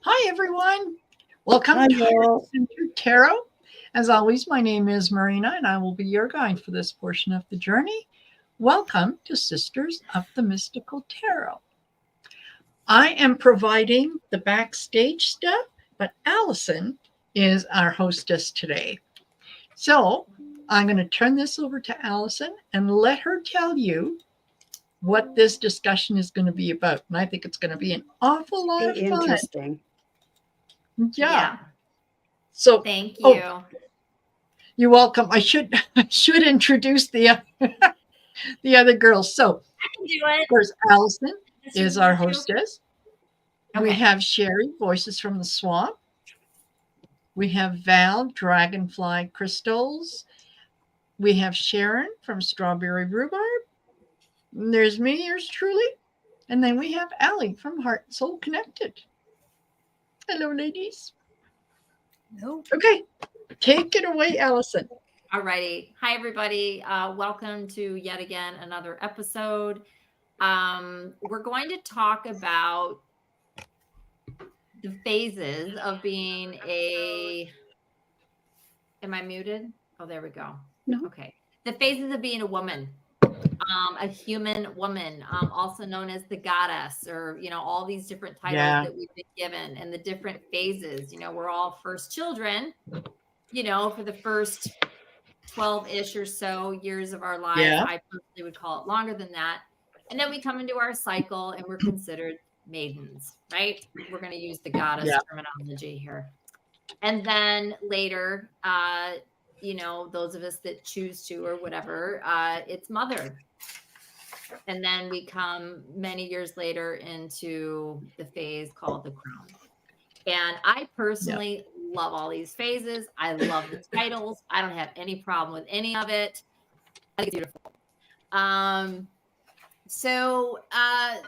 Hi, everyone. Welcome to Tarot. As always, my name is Marina, and I will be your guide for this portion of the journey. Welcome to Sisters of the Mystical Tarot. I am providing the backstage stuff, but Allyson is our hostess today. So I'm going to turn this over to Allyson and let her tell you what this discussion is going to be about. And I think it's going to be an awful lot of fun. Interesting. Yeah. So thank you. Oh, you're welcome. I should introduce the other girls. So I can do it. Of course, Allyson is our hostess. Okay. We have Sherry, Voices from the Swamp. We have Val, Dragonfly Crystals. We have Sharon from Strawberry Rhubarb. And there's me, yours truly. And then we have Aley from Heart and Soul Connected. Hello, ladies. Hello. Okay, take it away, Allyson. Alrighty. Hi, everybody. Welcome to yet again another episode. We're going to talk about the phases of being a... Am I muted? Oh, there we go. No. Okay. The phases of being a woman. A human woman, also known as the goddess, or, all these different titles that we've been given and the different phases. We're all first children, for the first 12-ish or so years of our lives. Yeah. I personally would call it longer than that. And then we come into our cycle and we're considered maidens, right? We're going to use the goddess terminology here. And then later, those of us that choose to or whatever, it's mother. And then we come many years later into the phase called the crone. And I personally love all these phases. I love the titles. I don't have any problem with any of it. I think it's beautiful. So I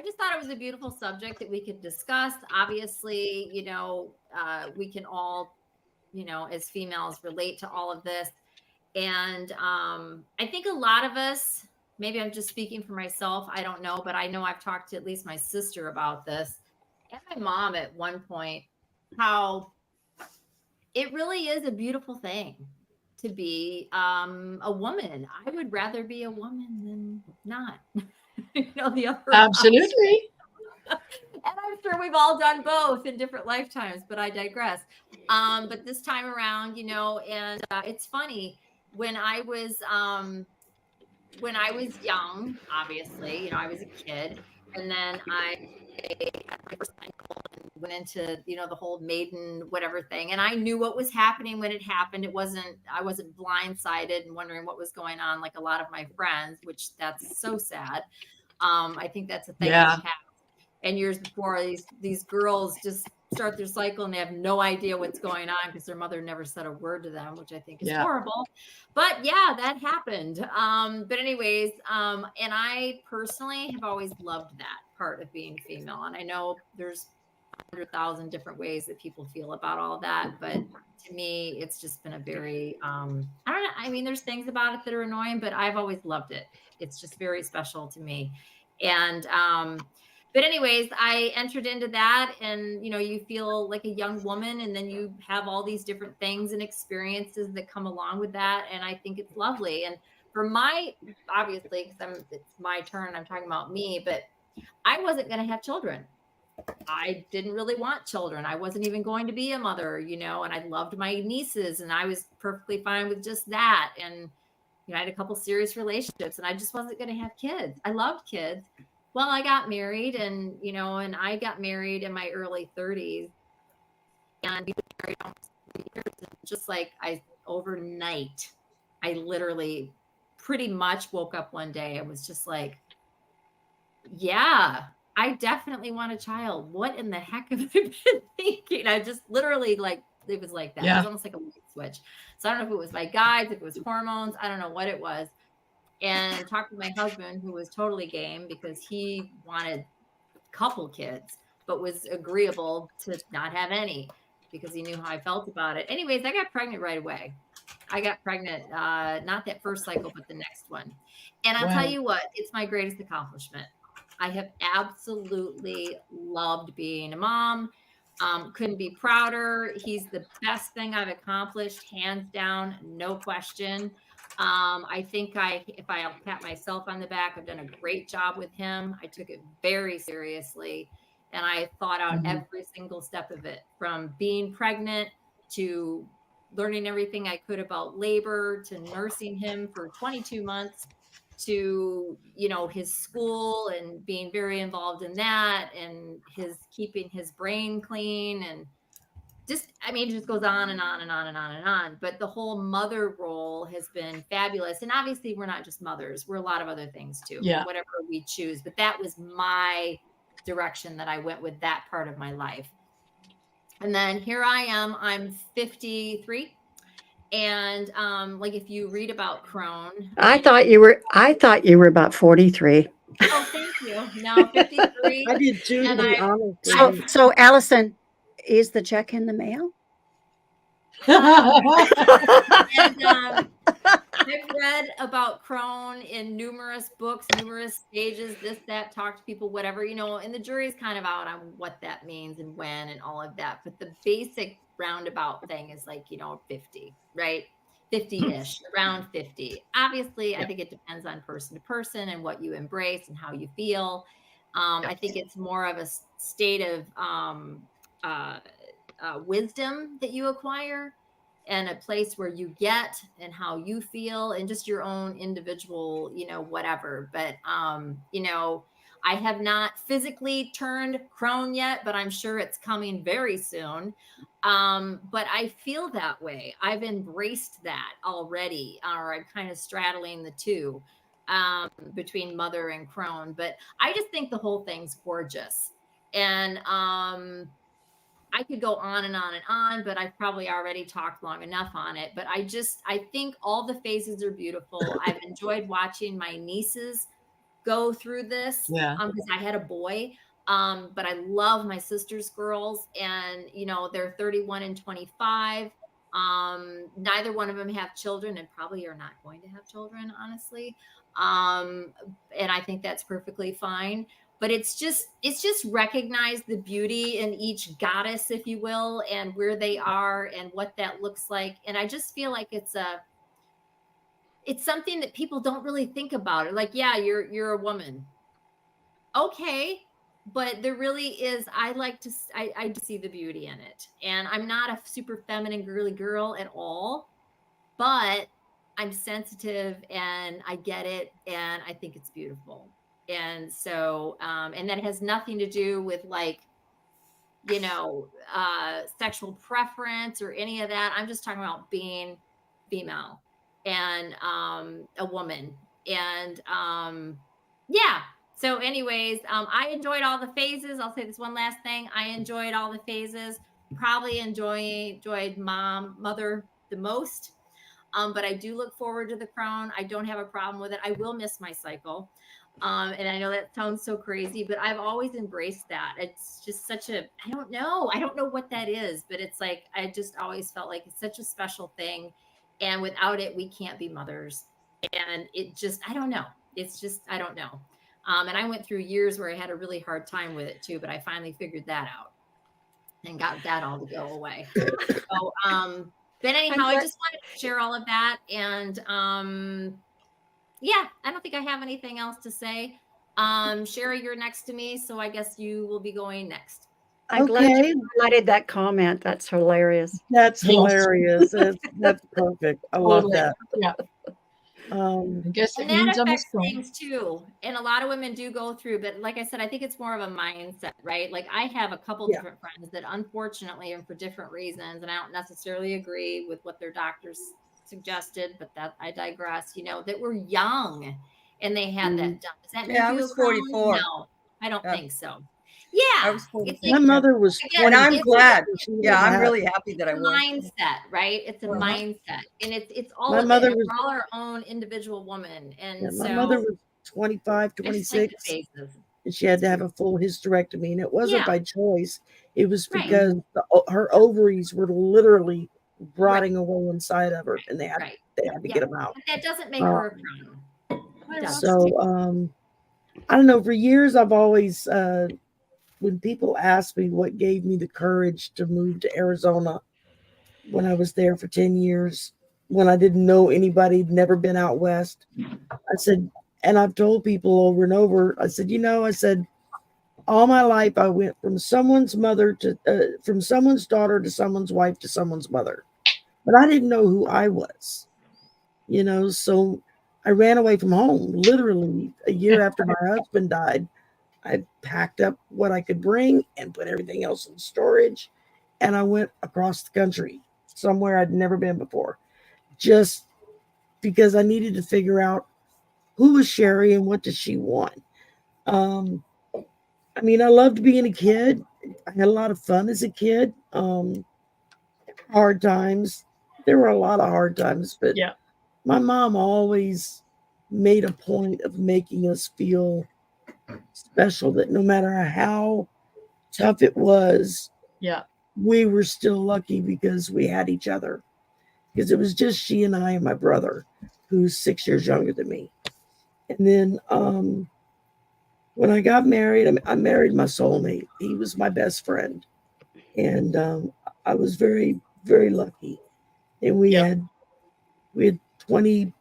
just thought it was a beautiful subject that we could discuss. Obviously, we can all, as females relate to all of this. And I think a lot of us, maybe I'm just speaking for myself, I don't know, but I know I've talked to at least my sister about this and my mom at one point, how it really is a beautiful thing to be a woman. I would rather be a woman than not. The other Absolutely. And I'm sure we've all done both in different lifetimes, but I digress. But this time around, and it's funny, when I was young, obviously, I was a kid, and then I had my first cycle and went into, the whole Maiden, whatever thing. And I knew what was happening when it happened. I wasn't blindsided and wondering what was going on like a lot of my friends, which that's so sad. I think that's a thing of the past. And years before, these girls just start their cycle and they have no idea what's going on because their mother never said a word to them, which I think is horrible. But yeah, that happened. But anyways, and I personally have always loved that part of being female. And I know there's 100,000 different ways that people feel about all that. But to me, it's just been a very, I don't know. I mean, there's things about it that are annoying, but I've always loved it. It's just very special to me. And, but anyways, I entered into that and, you feel like a young woman and then you have all these different things and experiences that come along with that. And I think it's lovely. And for obviously, because it's my turn, I'm talking about me, but I wasn't going to have children. I didn't really want children. I wasn't even going to be a mother, and I loved my nieces and I was perfectly fine with just that. And, I had a couple serious relationships and I just wasn't going to have kids. I loved kids. Well, I got married and I got married in my early 30s and we were married almost 3 years. And just like overnight, I literally pretty much woke up one day. I was just like, yeah, I definitely want a child. What in the heck have I been thinking? I just literally it was like that. It was almost like a light switch. So I don't know if it was my guides, if it was hormones, I don't know what it was. And talked to my husband, who was totally game because he wanted a couple kids, but was agreeable to not have any because he knew how I felt about it. Anyways, I got pregnant right away. I got pregnant, not that first cycle, but the next one. And I'll tell you what, it's my greatest accomplishment. I have absolutely loved being a mom. Couldn't be prouder. He's the best thing I've accomplished, hands down, no question. I think if I'll pat myself on the back, I've done a great job with him. I took it very seriously, and I thought out every single step of it, from being pregnant to learning everything I could about labor, to nursing him for 22 months, to, you know, his school and being very involved in that, and his keeping his brain clean, and just, I mean, it just goes on and on and on and on and on. But the whole mother role has been fabulous. And obviously we're not just mothers, we're a lot of other things too, whatever we choose. But that was my direction that I went with that part of my life. And then here I am, I'm 53. And like, if you read about Crone, I thought you were about 43. Oh, thank you. No, 53. I did too, to be honest. So Allyson, is the check in the mail? And I've read about Crone in numerous books, numerous stages, this, that, talk to people, whatever, you know, and the jury's kind of out on what that means and when and all of that. But the basic roundabout thing is like, you know, 50, right? 50-ish, around 50. Obviously, I think it depends on person to person and what you embrace and how you feel. I think it's more of a state of wisdom that you acquire, and a place where you get and how you feel, and just your own individual, you know, whatever. But, you know, I have not physically turned Crone yet, but I'm sure it's coming very soon. But I feel that way. I've embraced that already, or I'm kind of straddling the two, between mother and Crone. But I just think the whole thing's gorgeous. And, I could go on and on and on, but I've probably already talked long enough on it. But I think all the phases are beautiful. I've enjoyed watching my nieces go through this, because I had a boy. But I love my sister's girls, and, you know, they're 31 and 25. Neither one of them have children, and probably are not going to have children, honestly. And I think that's perfectly fine. But it's just recognize the beauty in each goddess, if you will, and where they are and what that looks like. And I just feel like it's something that people don't really think about. It like, yeah, you're a woman. Okay. But there really is, I do see the beauty in it. And I'm not a super feminine girly girl at all, but I'm sensitive and I get it. And I think it's beautiful. And so, and that has nothing to do with, like, you know, sexual preference or any of that. I'm just talking about being female and a woman. And yeah. So anyways, I enjoyed all the phases. I'll say this one last thing. I enjoyed all the phases. Probably enjoyed mother the most. But I do look forward to the Crone. I don't have a problem with it. I will miss my cycle. And I know that sounds so crazy, but I've always embraced that. It's just such I don't know what that is, but it's like, I just always felt like it's such a special thing. And without it, we can't be mothers. And it just, I don't know. It's just, I don't know. And I went through years where I had a really hard time with it too, but I finally figured that out and got that all to go away. So, but anyhow, I just wanted to share all of that. And, yeah, I don't think I have anything else to say. Sherry, you're next to me, so I guess you will be going next. I'm glad you highlighted that comment. That's hilarious. That's hilarious. That's perfect. I love that. Yeah. I guess it And means that I'm a affects Crone. things too. And a lot of women do go through, but like I said, I think it's more of a mindset, right? Like, I have a couple different friends that, unfortunately, and for different reasons, and I don't necessarily agree with what their doctors suggested, but that I digress, you know, that were young and they had that done. Does that make you I was 44. No, I don't think so. Yeah. I was 44. My mother was 20. And I'm glad. Yeah, I'm really happy that I was. Mindset, right? It's a mindset, and it's all My of mother it. was- We're all our own individual woman, and My so mother was 25, I just like 26, the phases. and she had to have a full hysterectomy, and it wasn't Yeah. by choice. It was Right. because her ovaries were literally rotting away inside of her, and they had to get them out. But that doesn't make her a Crone. So I don't know. For years, I've always when people ask me what gave me the courage to move to Arizona when I was there for 10 years, when I didn't know anybody, never been out west, I said, and I've told people over and over, I said, I said, all my life I went from someone's mother to, from someone's daughter to someone's wife to someone's mother. But I didn't know who I was, so I ran away from home. Literally a year after my husband died, I packed up what I could bring and put everything else in storage. And I went across the country, somewhere I'd never been before, just because I needed to figure out who was Sherry and what does she want. I mean, I loved being a kid. I had a lot of fun as a kid. Hard times. There were a lot of hard times, but Yeah. my mom always made a point of making us feel special, that no matter how tough it was, Yeah. we were still lucky because we had each other. Because it was just she and I and my brother, who's 6 years younger than me. And then when I got married, I married my soulmate. He was my best friend. And I was very, very lucky. And we had 20,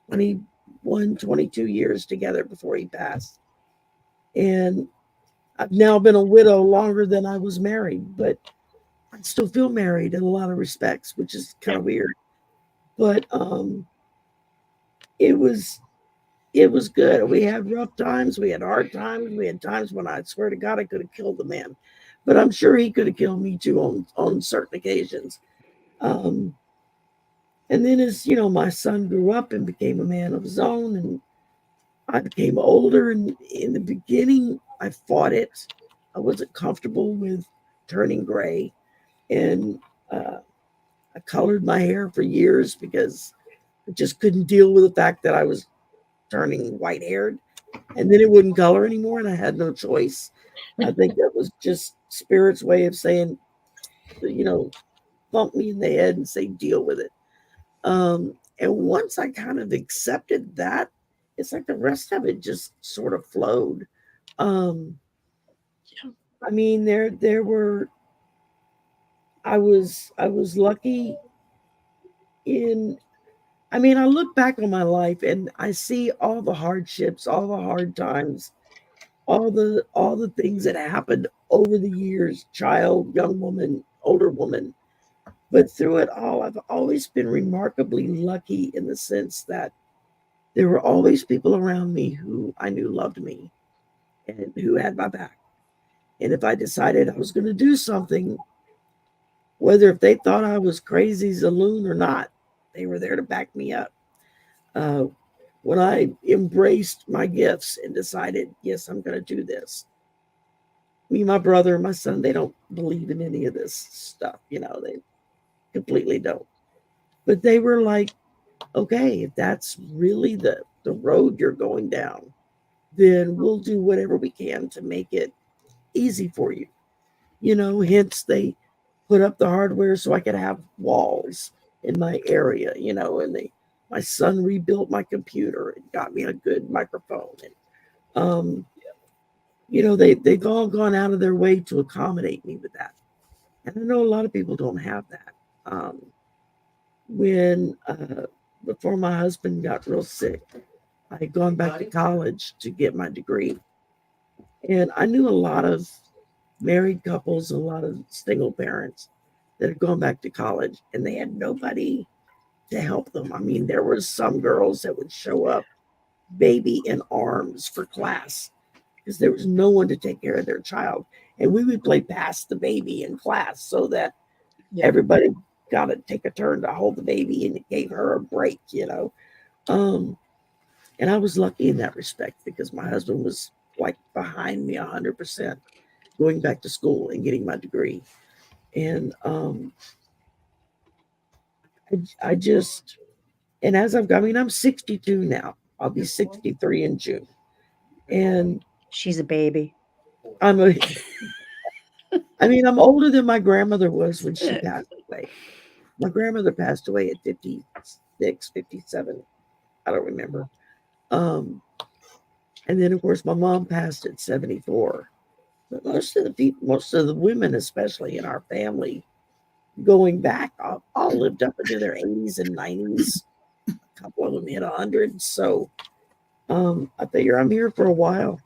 21, 22 years together before he passed. And I've now been a widow longer than I was married, but I still feel married in a lot of respects, which is kind of weird. But it was good. We had rough times, we had hard times, we had times when I swear to God I could have killed the man, but I'm sure he could have killed me too on certain occasions. And then as my son grew up and became a man of his own, and I became older, and in the beginning I fought it. I wasn't comfortable with turning gray, and I colored my hair for years because I just couldn't deal with the fact that I was turning white haired, and then it wouldn't color anymore, and I had no choice. I think that was just Spirit's way of saying, bump me in the head and say, deal with it. And once I kind of accepted that, it's like the rest of it just sort of flowed. I mean, there were, I was lucky in, I mean, I look back on my life and I see all the hardships, all the hard times, all the things that happened over the years, child, young woman, older woman. But through it all, I've always been remarkably lucky in the sense that there were always people around me who I knew loved me and who had my back. And if I decided I was going to do something, whether if they thought I was crazy as a loon or not, they were there to back me up. When I embraced my gifts and decided, yes, I'm going to do this. Me, my brother, my son, they don't believe in any of this stuff. They completely don't. But they were like, okay, if that's really the road you're going down, then we'll do whatever we can to make it easy for you. Hence they put up the hardware so I could have walls in my area, and my son rebuilt my computer and got me a good microphone. And, they've all gone out of their way to accommodate me with that. And I know a lot of people don't have that. Before my husband got real sick, I had gone back to college to get my degree. And I knew a lot of married couples, a lot of single parents that had gone back to college, and they had nobody to help them. I mean, there were some girls that would show up baby in arms for class because there was no one to take care of their child. And we would play pass the baby in class so that everybody got to take a turn to hold the baby, and it gave her a break, And I was lucky in that respect because my husband was like behind me 100%, going back to school and getting my degree. And I just, and as I'm 62 now. I'll be 63 in June. And she's a baby. I'm older than my grandmother was when she passed away. My grandmother passed away at 56, 57. I don't remember. And then, of course, my mom passed at 74. But most of the people, most of the women, especially in our family, going back, all lived up into their 80s and 90s. A couple of them hit 100. So I figure I'm here for a while.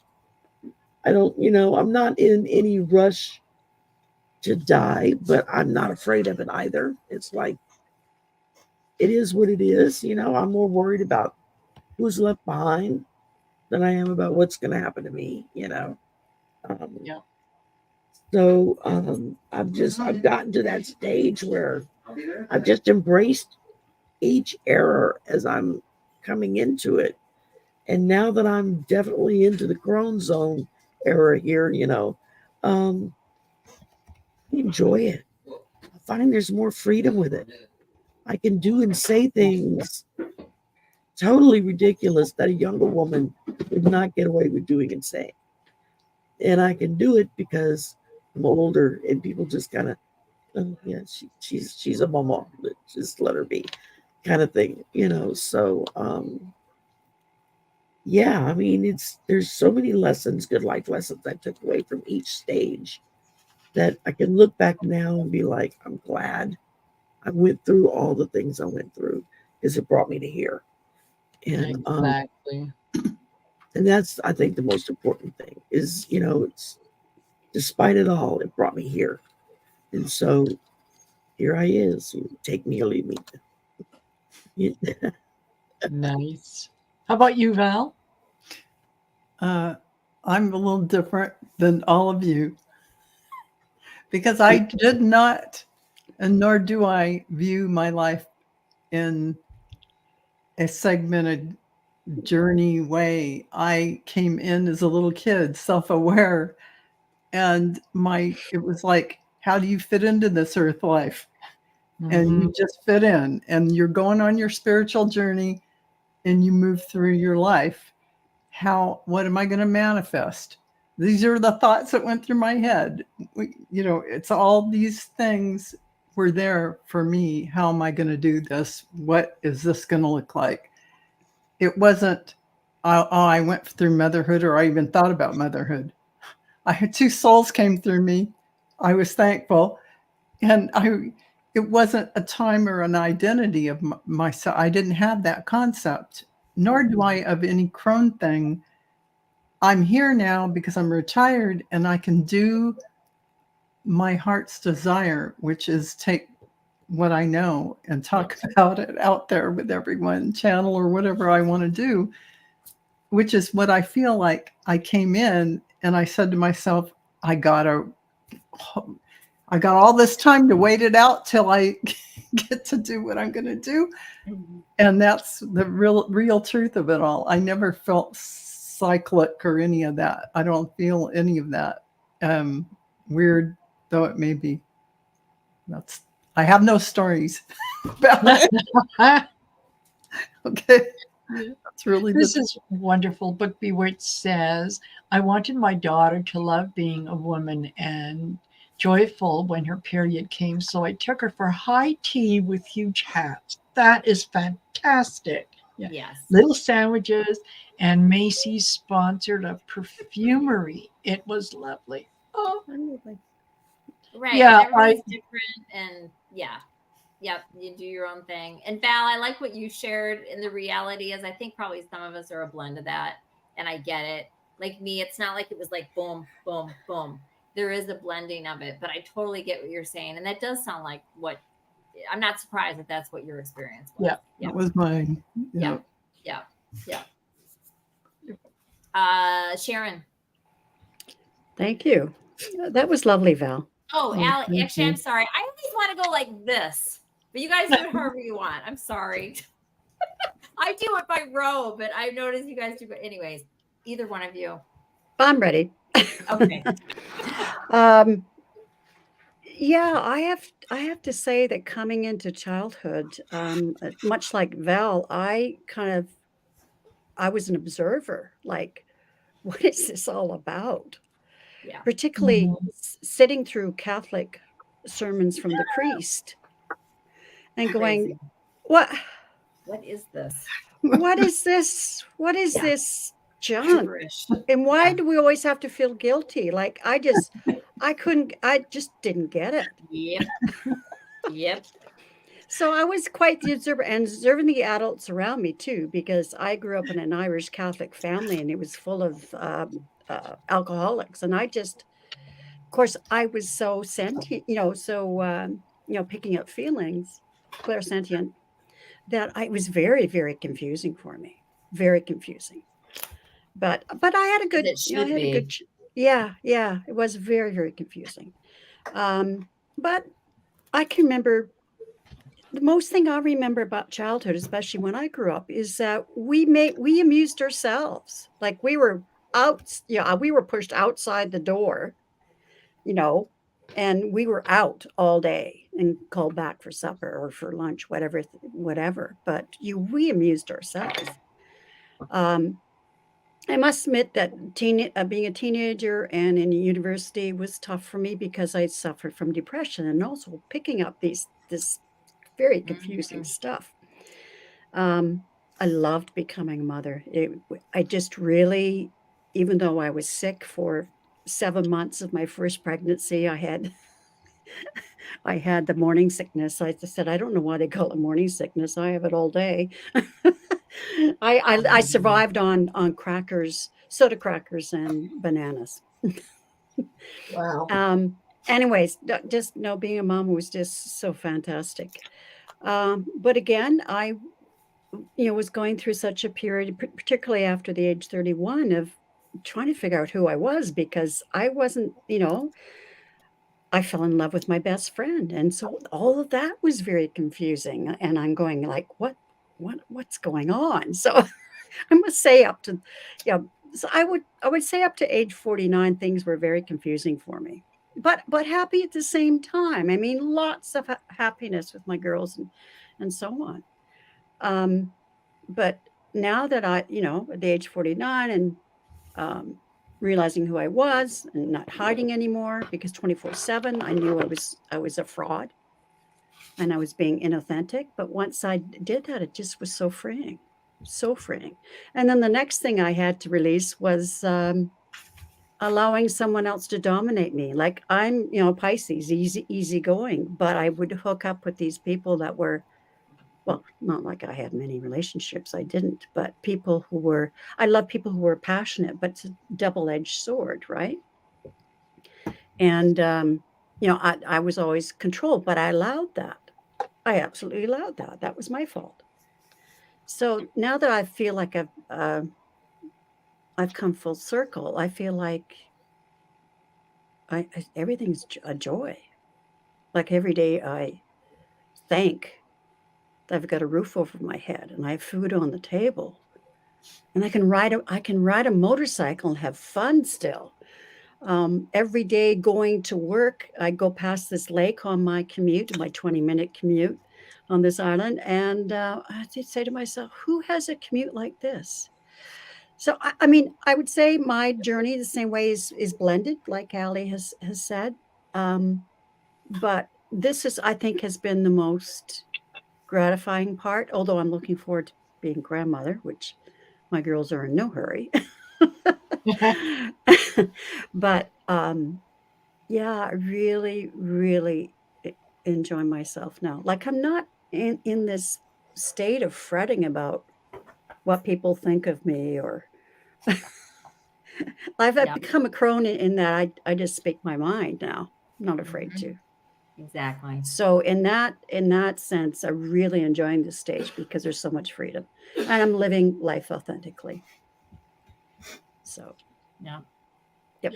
I don't, I'm not in any rush to die, but I'm not afraid of it either. It's like, it is what it is. I'm more worried about who's left behind than I am about what's going to happen to me, Yeah. So I've gotten to that stage where I've just embraced each error as I'm coming into it. And now that I'm definitely into the Crone zone era here, I enjoy it. I find there's more freedom with it. I can do and say things totally ridiculous that a younger woman would not get away with doing and saying. And I can do it because I'm older and people just kind of, oh, yeah, she's a mama. Just let her be, kind of thing, So, yeah, I mean, there's so many lessons, good life lessons I took away from each stage that I can look back now and be like, I'm glad I went through all the things I went through because it brought me to here. And Exactly. And that's, I think, the most important thing is, it's despite it all, it brought me here. And so here I is. Take me or leave me. Nice. How about you, Val? I'm a little different than all of you because I did not, and nor do I view my life in a segmented journey way. I came in as a little kid, self-aware, and it was like, how do you fit into this earth life? And you just fit in, and you're going on your spiritual journey and you move through your life. What am I going to manifest? These are the thoughts that went through my head. It's all these things were there for me. How am I going to do this? What is this going to look like? It wasn't, I went through motherhood, or I even thought about motherhood. I had 2 souls came through me. I was thankful. And it wasn't a time or an identity of myself. I didn't have that concept, nor do I of any Crone thing. I'm here now because I'm retired and I can do my heart's desire, which is take what I know and talk about it out there with everyone, channel or whatever I want to do, which is what I feel like. I came in and I said to myself, I got all this time to wait it out till I get to do what I'm going to do. And that's the real truth of it all. I never felt cyclic or any of that. I don't feel any of that. Weird though it may be. I have no stories about it. Okay. That's really This is wonderful. Book Bewitched says, I wanted my daughter to love being a woman and joyful when her period came, so I took her for high tea with huge hats. That is fantastic. Yeah. Yes. Little sandwiches, and Macy's sponsored a perfumery. It was lovely. Oh, right. Yeah, And everybody's different, and yep, you do your own thing. And Val, I like what you shared. And the reality is, I think probably some of us are a blend of that, and I get it. Like me, it's not like it was like boom, boom, boom. There is a blending of it, but I totally get what you're saying, and that does sound like what. I'm not surprised that that's what your experience was. Yeah, that was mine. Yeah. Sharon. Thank you. That was lovely, Val. Oh, Aley, actually, you. I'm sorry. I always want to go like this, but you guys do it however you want. I'm sorry. I do it by row, but I noticed you guys do. But anyways, either one of you. I'm ready. Okay. Yeah, I have to say that coming into childhood, much like Val, I was an observer. Like, what is this all about? Yeah. Particularly sitting through Catholic sermons from the priest and going, Crazy. what is this? what is this? What is Yeah. this junk. Gibberish. And why do we always have to feel guilty? Like I just didn't get it. Yep. Yep. So I was quite the observer and observing the adults around me too, because I grew up in an Irish Catholic family and it was full of alcoholics. And of course, I was so sentient, picking up feelings, clairsentient, that it was very, very confusing for me. Very confusing. But I had a good, It should be. Yeah, it was very, very confusing. But I can remember the most thing I remember about childhood, especially when I grew up, is that we amused ourselves. Like we were we were pushed outside the door, and we were out all day and called back for supper or for lunch, whatever. But we amused ourselves. I must admit that being a teenager and in university was tough for me because I suffered from depression and also picking up this very confusing stuff. I loved becoming a mother. I just really, even though I was sick for 7 months of my first pregnancy, I had the morning sickness. I just said, I don't know why they call it morning sickness. I have it all day. I survived on crackers, soda crackers, and bananas. Wow. Anyways, just being a mom was just so fantastic. But again, I was going through such a period, particularly after the age 31, of trying to figure out who I was, because I wasn't, I fell in love with my best friend. And so all of that was very confusing. And I'm going like, what's going on? So I must say so I would say up to age 49, things were very confusing for me, but happy at the same time. I mean, lots of happiness with my girls and so on. But now that I, at the age 49 and realizing who I was and not hiding anymore, because 24/7, I knew I was a fraud and I was being inauthentic. But once I did that, it just was so freeing. So freeing. And then the next thing I had to release was allowing someone else to dominate me. Like I'm, Pisces, easy going, but I would hook up with these people that were, well, not like I had many relationships. I didn't, but I love people who were passionate, but it's a double-edged sword, right? And, I was always controlled, but I allowed that. I absolutely allowed that. That was my fault. So now that I feel like I've come full circle, I feel like everything's a joy. Like every day I thank that I've got a roof over my head and I have food on the table, and I can ride a motorcycle and have fun still. Every day going to work, I go past this lake on my 20-minute commute on this island, and I say to myself, who has a commute like this? So I mean, I would say my journey the same way is blended, like Aley has said. But this I think, has been the most gratifying part, although I'm looking forward to being grandmother, which my girls are in no hurry. But yeah, I really, really enjoy myself now. Like I'm not in this state of fretting about what people think of me, or I've become a crone in that I just speak my mind now. I'm not afraid to. Exactly. So in that sense, I'm really enjoying this stage because there's so much freedom, and I'm living life authentically. So, yeah. Yep.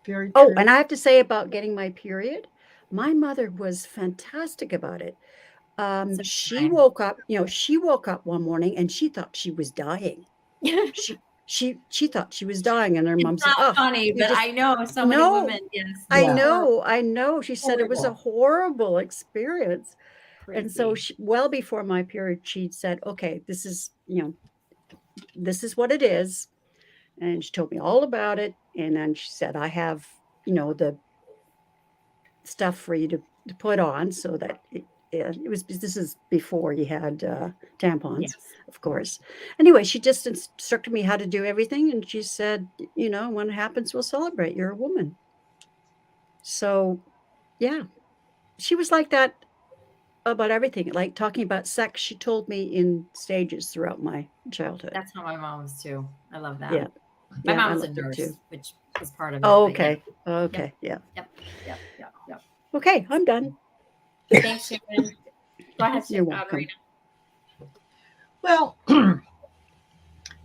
Very true. Oh, and I have to say about getting my period, my mother was fantastic about it. She woke up one morning and she thought she was dying. She thought she was dying, and her mom said, "Oh, funny, but I know so many women." Yes, I know. She said it was a horrible experience, crazy. and so well before my period, she said, "Okay, this is what it is," and she told me all about it. And then she said, "I have the stuff for you to put on so that Yeah, this is before you had tampons, Yes. of course. Anyway, she just instructed me how to do everything, and she said, when it happens, we'll celebrate. You're a woman. So, yeah, she was like that about everything. Like talking about sex, she told me in stages throughout my childhood. That's how my mom was too. I love that. Yeah, My yeah, I mom was a loved it nurse, too. which was part of it. Oh, but yeah. okay, okay, yeah. Yep. Okay, I'm done. Thanks, Sharon. Go ahead, You're welcome. Marina. Well,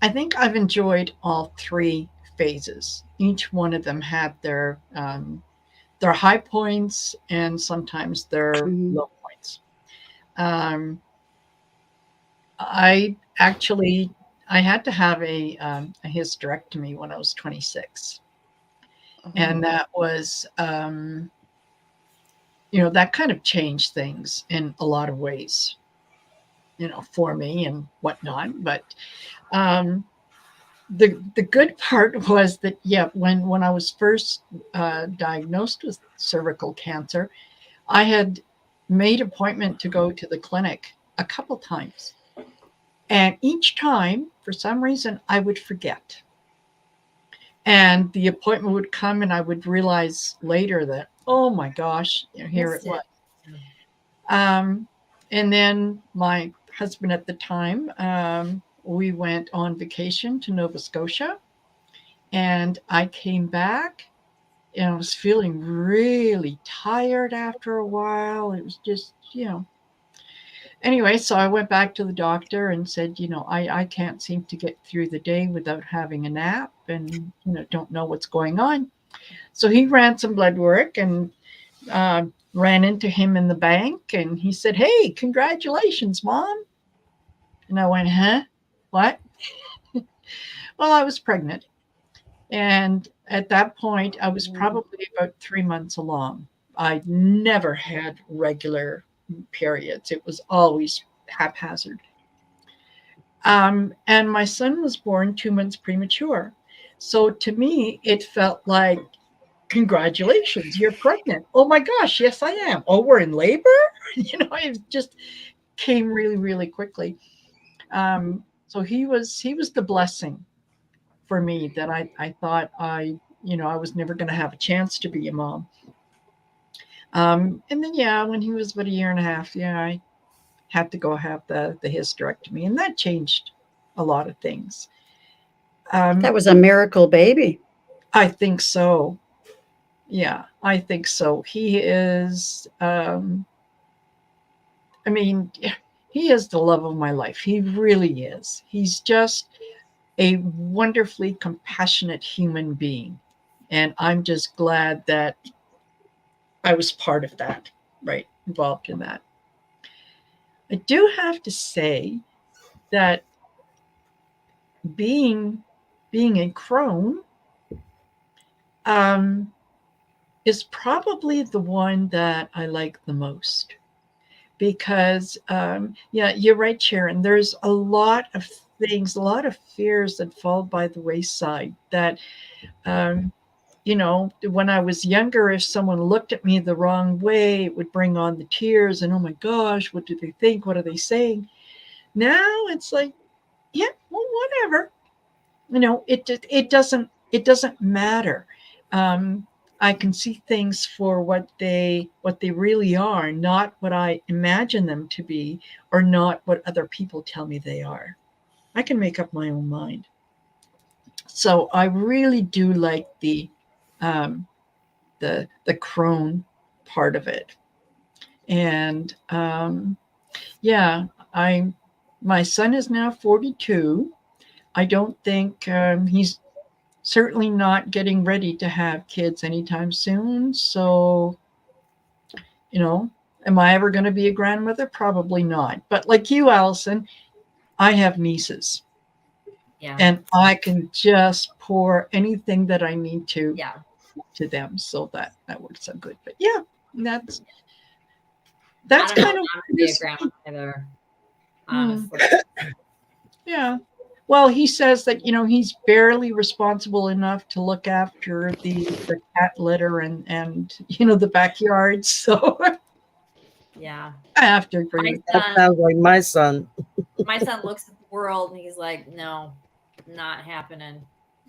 I think I've enjoyed all three phases. Each one of them had their high points and sometimes their Mhm. low points. I actually I had to have a hysterectomy when I was 26, and that was that kind of changed things in a lot of ways, for me and whatnot. But the good part was that, yeah, when I was first diagnosed with cervical cancer, I had made appointment to go to the clinic a couple times, and each time, for some reason, I would forget. And the appointment would come, and I would realize later that, oh my gosh, here it was. And then my husband at the time, we went on vacation to Nova Scotia, and I came back and I was feeling really tired after a while. It was just, Anyway, so I went back to the doctor and said, I can't seem to get through the day without having a nap, and, don't know what's going on. So he ran some blood work, and ran into him in the bank, and he said, "Hey, congratulations, Mom." And I went, "Huh? What?" Well, I was pregnant. And at that point, I was probably about 3 months along. I never had regular periods. It was always haphazard. And my son was born 2 months premature. So to me, it felt like, congratulations, you're pregnant. Oh my gosh, yes, I am. Oh, we're in labor? It just came really, really quickly. So he was the blessing for me that I thought I was never going to have a chance to be a mom. And then, yeah, when he was about a year and a half, yeah, I had to go have the hysterectomy, and that changed a lot of things. That was a miracle baby. I think so. Yeah, I think so. He is, he is the love of my life. He really is. He's just a wonderfully compassionate human being. And I'm just glad that I was part of that, right? Involved in that. I do have to say that being a crone is probably the one that I like the most, because yeah, you're right, Sharon. There's a lot of things, a lot of fears that fall by the wayside. That when I was younger, if someone looked at me the wrong way, it would bring on the tears, and oh my gosh, what do they think? What are they saying? Now it's like, yeah, well, whatever. It doesn't matter. I can see things for what they really are, not what I imagine them to be, or not what other people tell me they are. I can make up my own mind. So I really do like the crone part of it. And yeah, my son is now 42. I don't think he's certainly not getting ready to have kids anytime soon. So, am I ever going to be a grandmother? Probably not. But like you, Allyson, I have nieces. Yeah. And I can just pour anything that I need to Yeah. to them. So that works out good. But yeah, that's I don't kind know of how to be a grandma either, honestly. Yeah. Well, he says that, he's barely responsible enough to look after the cat litter and the backyard. So Yeah. I have to agree My with That son, sounds like my son. my son looks at the world and he's like, no, not happening.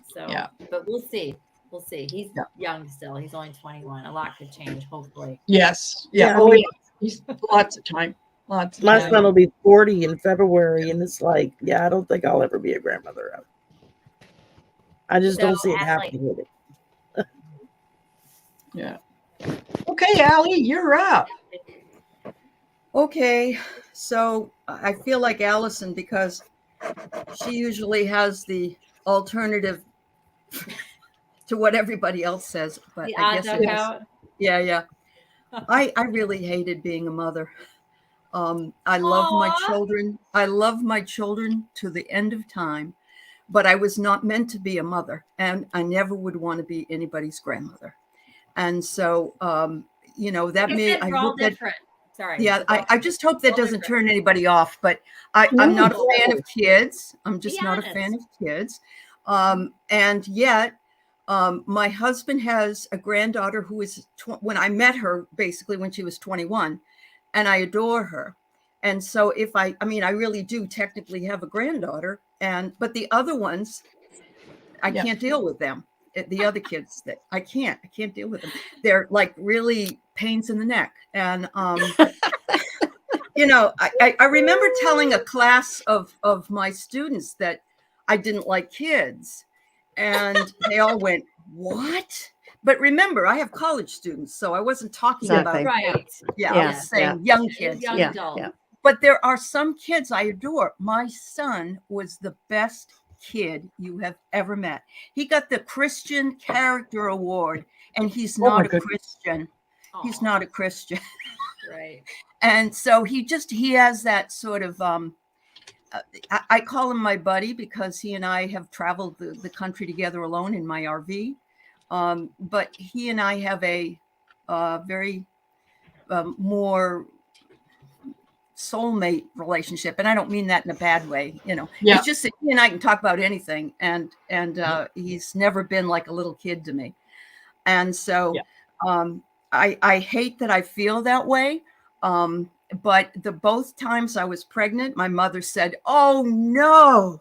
So, Yeah. but we'll see. We'll see. He's Yeah. young still. He's only 21. A lot could change, hopefully. Yes. Yeah. Yeah, Oh, I mean, yeah. He's lots of time. Lots of my time. son will be 40 in February, and it's like, yeah, I don't think I'll ever be a grandmother. I just So, don't see it Aley, happening with it. Yeah. Okay, Allie, you're up. Okay, so I feel like Allyson because she usually has the alternative to what everybody else says. But the I odd guess duck it is. out. Yeah. I really hated being a mother. I love my Aw. children. I love my children to the end of time, but I was not meant to be a mother, and I never would want to be anybody's grandmother. And so, you know, that Like I may, said, I we're all hope that, different. Sorry. yeah, We're all I just hope that all doesn't different. turn anybody off, but I'm not a No. fan of kids. I'm just Be not a honest. fan of kids. And yet, my husband has a granddaughter who is, when I met her, basically when she was 21, and I adore her. And so if I mean, I really do technically have a granddaughter, but the other ones, I Yeah. can't deal with them. The other kids that I can't deal with them. They're like really pains in the neck. And, you know, I remember telling a class of my students that I didn't like kids, and they all went, "What?" But remember, I have college students, so I wasn't talking Exactly. about, Right. I Yeah, was saying young kids. Young Yeah, adult. yeah. But there are some kids I adore. My son was the best kid you have ever met. He got the Christian Character Award, and he's Oh, my not a goodness. Christian. He's Aw. not a Christian. Right. And so he has that sort of, I call him my buddy because he and I have traveled the country together alone in my RV. But he and I have a very more soulmate relationship, and I don't mean that in a bad way. You know, Yeah. it's just that he and I can talk about anything, and he's never been like a little kid to me. And so, I hate that I feel that way. But both times I was pregnant, my mother said, "Oh no!"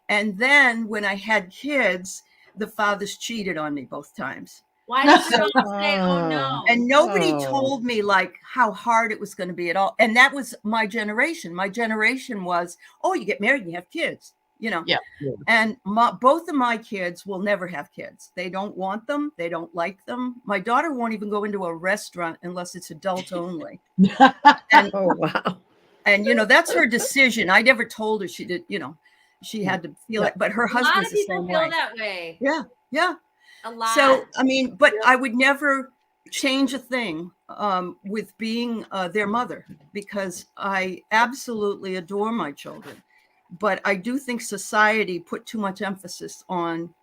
And then when I had kids, the fathers cheated on me both times. Why did you all say, oh no? And nobody Oh. told me like how hard it was going to be at all. And that was my generation. My generation was, oh, you get married and you have kids, you know. Yeah. And both of my kids will never have kids. They don't want them. They don't like them. My daughter won't even go into a restaurant unless it's adult only. And, Oh, wow. and, you know, that's her decision. I never told her she did, you know, she had to feel it, but her A lot husband's of the people same feel way. that way. Yeah. A lot. So, I mean, but I would never change a thing with being their mother, because I absolutely adore my children. But I do think society put too much emphasis on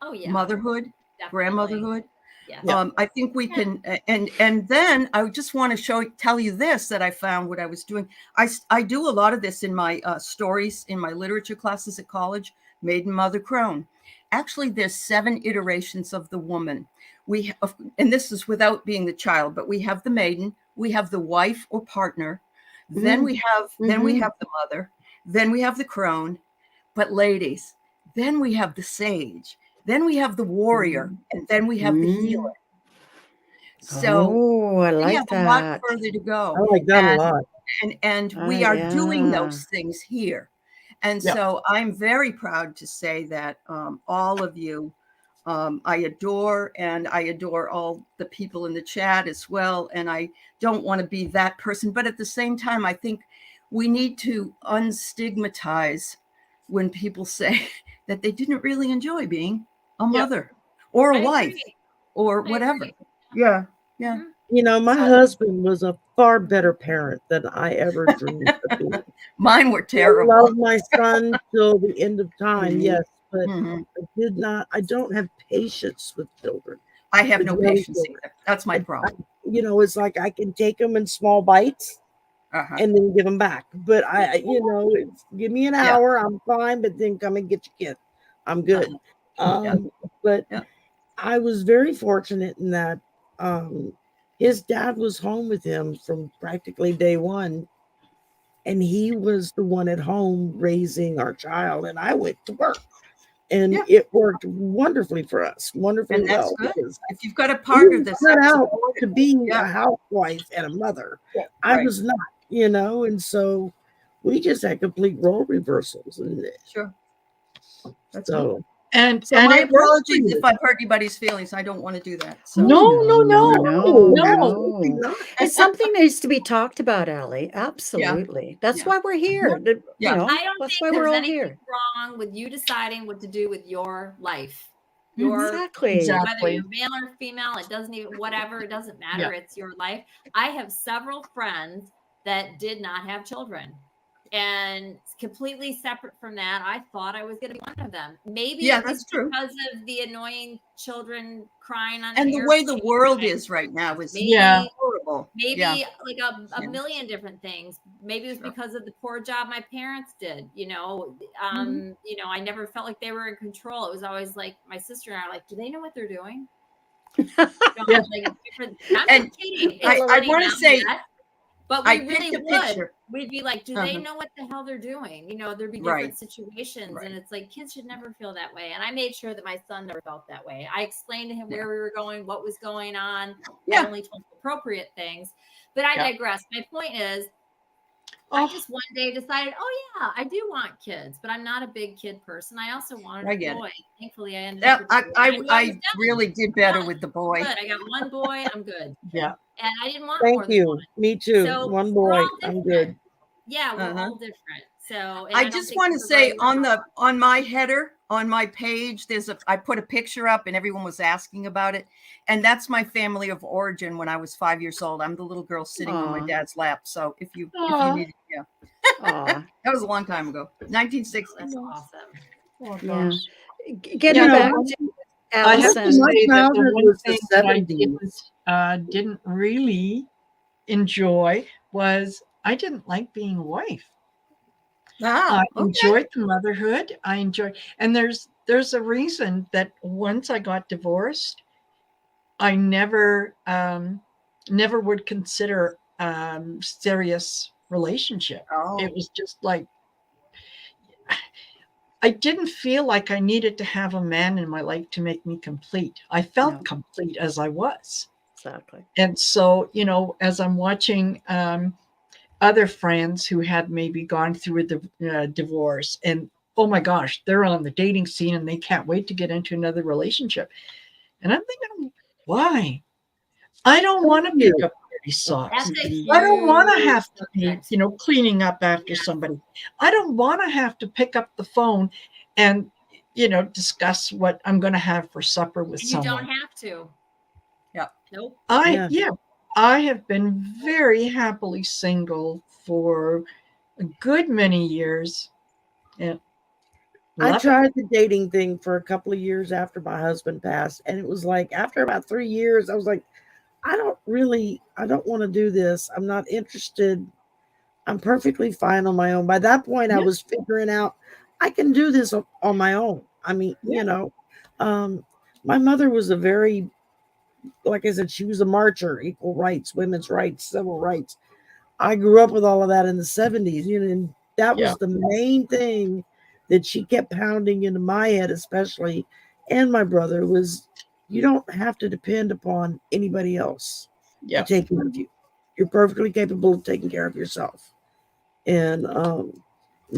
oh yeah. motherhood, Definitely. grandmotherhood. Yes. I think we can, and then I just want to tell you this, that I found what I was doing. I do a lot of this in my stories in my literature classes at college. Maiden, Mother, Crone. Actually, there's 7 iterations of the woman. And this is without being the child, but we have the maiden, we have the wife or partner, then we have the mother, then we have the crone. But ladies, then we have the sage. Then we have the warrior, and then we have the healer. So I we like have a lot that. further to go. I like that a lot. And we are doing Yeah. those things here. And so I'm very proud to say that all of you, I adore, and I adore all the people in the chat as well. And I don't want to be that person, but at the same time, I think we need to unstigmatize when people say that they didn't really enjoy being a mother or a I wife agree. or I whatever. agree. Yeah. Mhm. You know, my husband was a far better parent than I ever dreamed of being. Mine were I terrible. love my son till the end of time, yes, but Mhm. I don't have patience with children. I have with no young patience children. either. That's my problem. You know, it's like I can take them in small bites Uh-huh. and then give them back. But you know, give me an Yeah. hour, I'm fine, but then come and get your kid. I'm good. Yeah. But Yeah. I was very fortunate in that his dad was home with him from practically day one. And he was the one at home raising our child. And I went to work. And Yeah. it worked wonderfully for us, wonderfully And that's well. good. Because If you've got a we partner were that's cut out supportive. to be Yeah. a housewife and a mother. Yeah, I right. was not, you know, and so we just had complete role reversals. And Sure. That's so, And So and my it worked for apologies you. if I've hurt anybody's feelings. I don't want to do that. So No, no, no, no, no. absolutely not. It's something that needs to be talked about, Aley. Absolutely. That's Yeah. why we're here. Yeah. You know, I don't that's think why we're there's all anything here. wrong with you deciding what to do with your life. Your Exactly. whether Exactly. you're male or female, it doesn't even whatever, it doesn't matter. It's your life. I have several friends that did not have children. And completely separate from that, I thought I was going to be one of them. Maybe Yeah, it was that's true. because of the annoying children crying on And an the way the airplane. world is right now is Maybe Yeah. horrible. maybe Yeah. like a Yeah. million different things. Maybe it was Sure. because of the poor job my parents did. You know, I never felt like they were in control. It was always like my sister and I are like, do they know what they're doing? Yeah. Like different. I'm And not kidding. I It's funny wanna now say, that, but I we picked really a would. picture. We'd be like, do they Uh-huh. know what the hell they're doing? You know, there'd be Right. different situations, Right. and it's like kids should never feel that way. And I made sure that my son never felt that way. I explained to him Yeah. where we were going, what was going on. Yeah. I only told him appropriate things. But I Yeah. digress. My point is, I Oh, just one day decided, oh yeah, I do want kids, but I'm not a big kid person. I also wanted I a get it. boy. Thankfully, I ended Yeah, up with a boy. I knew I was I done. really did better Done. with the boy. Good. I got one boy. I'm good. yeah. And I didn't want more Thank than you. one. Me too. So One we're boy. all I'm different. good. Yeah, we're Uh-huh. all different. So, and I don't just think want to there's a say right or wrong. on my header on my page, I put a picture up and everyone was asking about it, and that's my family of origin. When I was 5 years old, I'm the little girl sitting on my Aw. dad's lap. So if you Aw. need, yeah, Aw. that was a long time ago, 1960s. That's awesome. Oh, Yeah. gosh. Getting You know, back one- to I have to Allyson. My say that the childhood one was the thing that I 70s. didn't really enjoy was I didn't like being a wife. Ah, I okay. enjoyed the motherhood. And there's a reason that once I got divorced, I never would consider serious relationship. Oh, It was just like I didn't feel like I needed to have a man in my life to make me complete. I felt No. complete as I was. Exactly. And so, as I'm watching other friends who had maybe gone through a divorce, and oh my gosh, they're on the dating scene and they can't wait to get into another relationship. And I'm thinking, why? I don't want to you. pick up dirty socks. That's a huge I don't want to have to be, subject. cleaning up after somebody. I don't want to have to pick up the phone and, discuss what I'm going to have for supper with And you someone. don't have to. Yeah. Nope. I have been very happily single for a good many years. And I tried the dating thing for a couple of years after my husband passed. And it was like, after about 3 years, I was like, I don't want to do this. I'm not interested. I'm perfectly fine on my own. By that point, I was figuring out I can do this on my own. I mean, my mother was a very, like I said, she was a marcher, equal rights, women's rights, civil rights. I grew up with all of that in the 70s, and that was the main thing that she kept pounding into my head, especially, and my brother, was you don't have to depend upon anybody else to take care of you. You're perfectly capable of taking care of yourself. And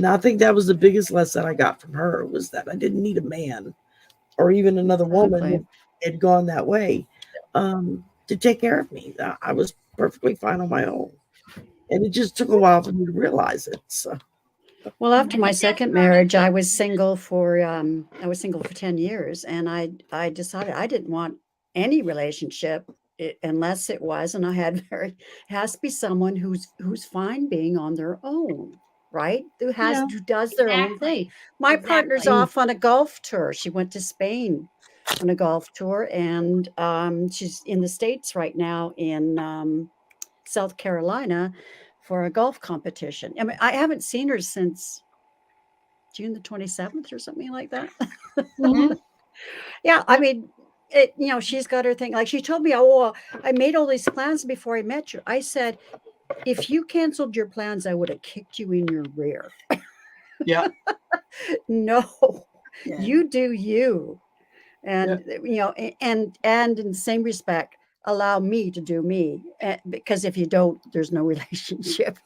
I think that was the biggest lesson I got from her, was that I didn't need a man or even another woman that had gone that way to take care of me. I was perfectly fine on my own. And it just took a while for me to realize it. So. Well, after my second marriage, I was single for 10 years, and I decided I didn't want any relationship unless it was, and it has to be someone who's fine being on their own, right? Who does their own thing. My partner's off on a golf tour. She went to Spain on a golf tour, and she's in the States right now in South Carolina for a golf competition. I mean, I haven't seen her since June the 27th or something like that. Mhm. Yeah, I mean, she's got her thing. Like she told me, oh, I made all these plans before I met you. I said, if you canceled your plans, I would have kicked you in your rear. Yeah. No, Yeah. you do you. And, and in the same respect, allow me to do me. Because if you don't, there's no relationship.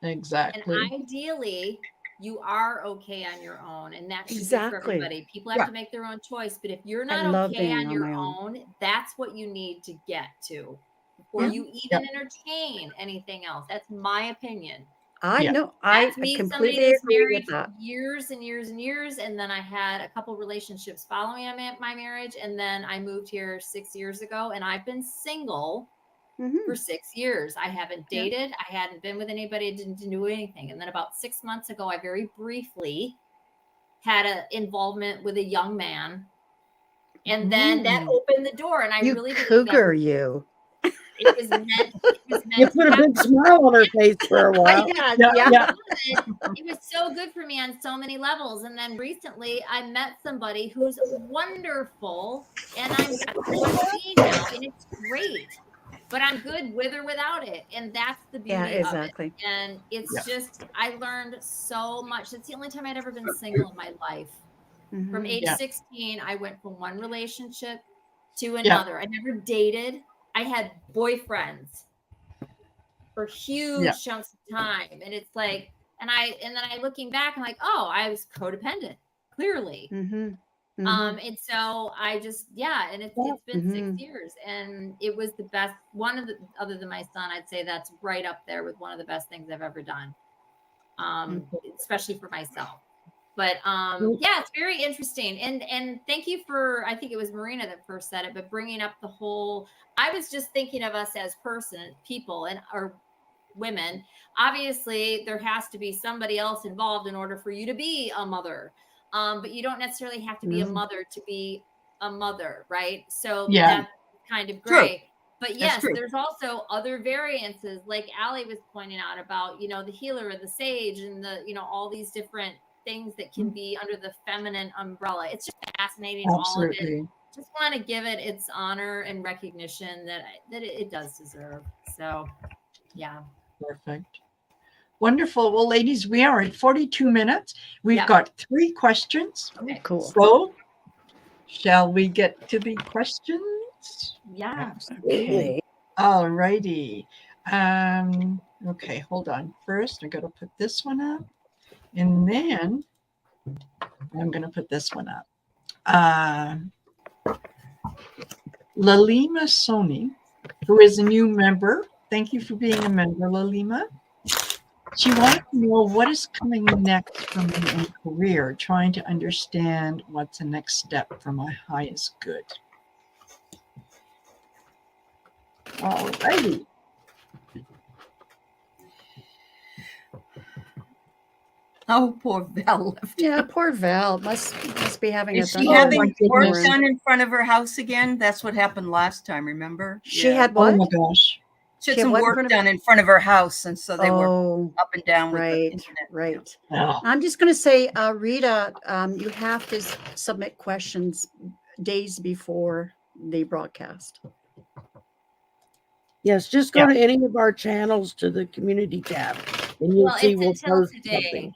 Exactly. And ideally, you are okay on your own, and that should be for Exactly. everybody. People have Yeah. to make their own choice, but if you're I not love okay being on on your my own. own, that's what you need to get to before Yeah. you even entertain anything else. That's my opinion. I Yeah. know. I That's me, somebody completely that's agree married with that. for years and years and years, and then I had a couple relationships following my marriage, and then I moved here 6 years ago, and I've been single Mhm. for 6 years. I haven't Yeah. dated. I hadn't been with anybody. I didn't do anything. And then about 6 months ago, I very briefly had an involvement with a young man. And then that Ooh. opened the door. And I You really believe cougar, you. it was meant You to put a happen. big smile on her face for a while. Yeah. It was so good for me on so many levels. And then recently I met somebody who's wonderful, and I'm seeing now, and it's great. But I'm good with or without it. And that's the beauty Yeah, of it. exactly. And it's Yeah. just, I learned so much. It's the only time I'd ever been single in my life. From Mhm. age Yeah. 16, I went from one relationship to Yeah. another. I never dated. I had boyfriends for huge chunks of time. And it's like, and then I looking back, I'm like, oh, I was codependent, clearly. Mhm. Mhm. And so I just, and it's been 6 Mhm. years, and it was the best, one of the, other than my son, I'd say that's right up there with one of the best things I've ever done. Especially for myself. But it's very interesting. And thank you for, I think it was Marina that first said it, but bringing up the whole, I was just thinking of us as people and our women. Obviously there has to be somebody else involved in order for you to be a mother. But you don't necessarily have to be a mother to be a mother, right? So that's kind of gray. True. But That's yes, true. there's also other variances, like Aley was pointing out about, the healer and the sage and the, all these different things that can be under the feminine umbrella. It's just fascinating, all of it. Absolutely. Just want to give it its honor and recognition that it does deserve. So, yeah. Perfect. Wonderful. Well, ladies, we are at 42 minutes. We've got 3 questions. Okay. Cool. So, shall we get to the questions? Yeah. Okay. All righty. Okay, hold on. First, I got to put this one up, and then I'm going to put this one up. Lalima Soni, who is a new member. Thank you for being a member, Lalima. She wanted to know what is coming next for me in career, trying to understand what's the next step for my highest good. All righty. Oh, poor Val left. Yeah, poor Val must be having Is a she Oh, having my work goodness. done in front of her house again? That's what happened last time, remember? She had what? Oh my gosh. She had She had some what in work front of- done in front of her house, and so they were Oh, up and down with the right, internet. right. Oh, I'm just going to say, Rita, you have to submit questions days before the broadcast. Yes, just go to any of our channels to the community tab, and you'll see it's we'll until post today, something.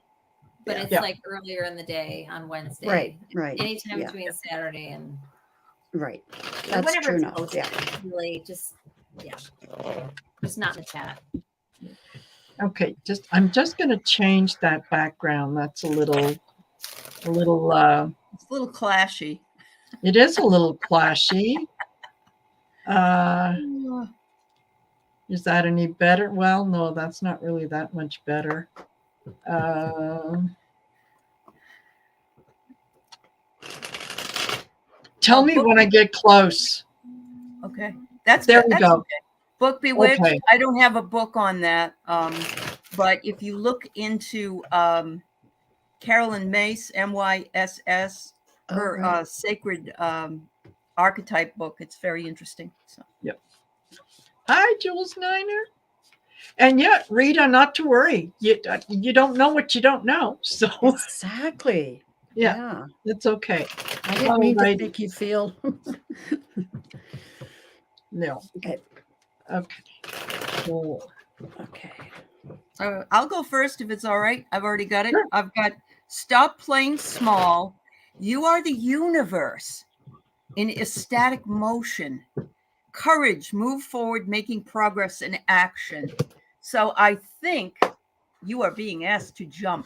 but Yeah. it's Yeah. like earlier in the day on Wednesday. Right, right. Anytime Yeah. between Saturday and Right. That's whenever true it's enough. posted. Yeah. Really, just not in the chat. okay. I'm just going to change that background. That's a little. It's a little clashy. It is a little clashy. Is that any better? Well, no, that's not really that much better. Tell me when I get close. Okay, that's There good. we That's go. okay. Book Bewitched. Okay. I don't have a book on that, but if you look into Carolyn Mace, MYSS, her Oh, right. sacred archetype book, it's very interesting. So. Yep. Hi, Jules Niner. And yeah, Rita, not to worry. You don't know what you don't know. So Exactly. Yeah, it's okay. I didn't mean to Alrighty. make you feel. No. Okay. Okay. Cool. Okay. I'll go first if it's all right. I've already got it. Sure. I've got stop playing small. You are the universe in ecstatic motion. Courage, move forward, making progress and action. So I think you are being asked to jump,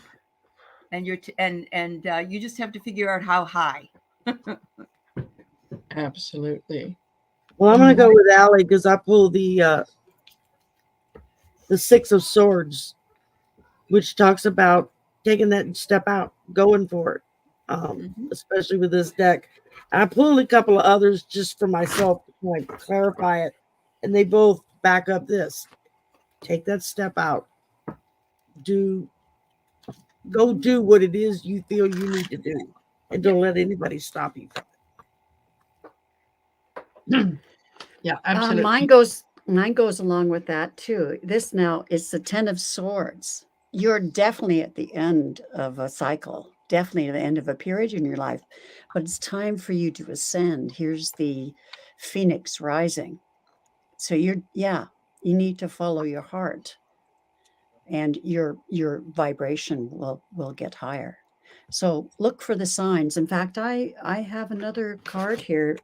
and you just have to figure out how high. Absolutely. Well, I'm going to go with Aley because I pulled the Six of Swords, which talks about taking that step out, going for it, especially with this deck. I pulled a couple of others just for myself to like clarify it, and they both back up this. Take that step out. Go do what it is you feel you need to do, and don't let anybody stop you from it. Yeah, absolutely. Mine goes along with that too. This now is the 10 of Swords. You're definitely at the end of a cycle, definitely at the end of a period in your life, but it's time for you to ascend. Here's the Phoenix rising. So you need to follow your heart, and your vibration will get higher. So look for the signs. In fact, I have another card here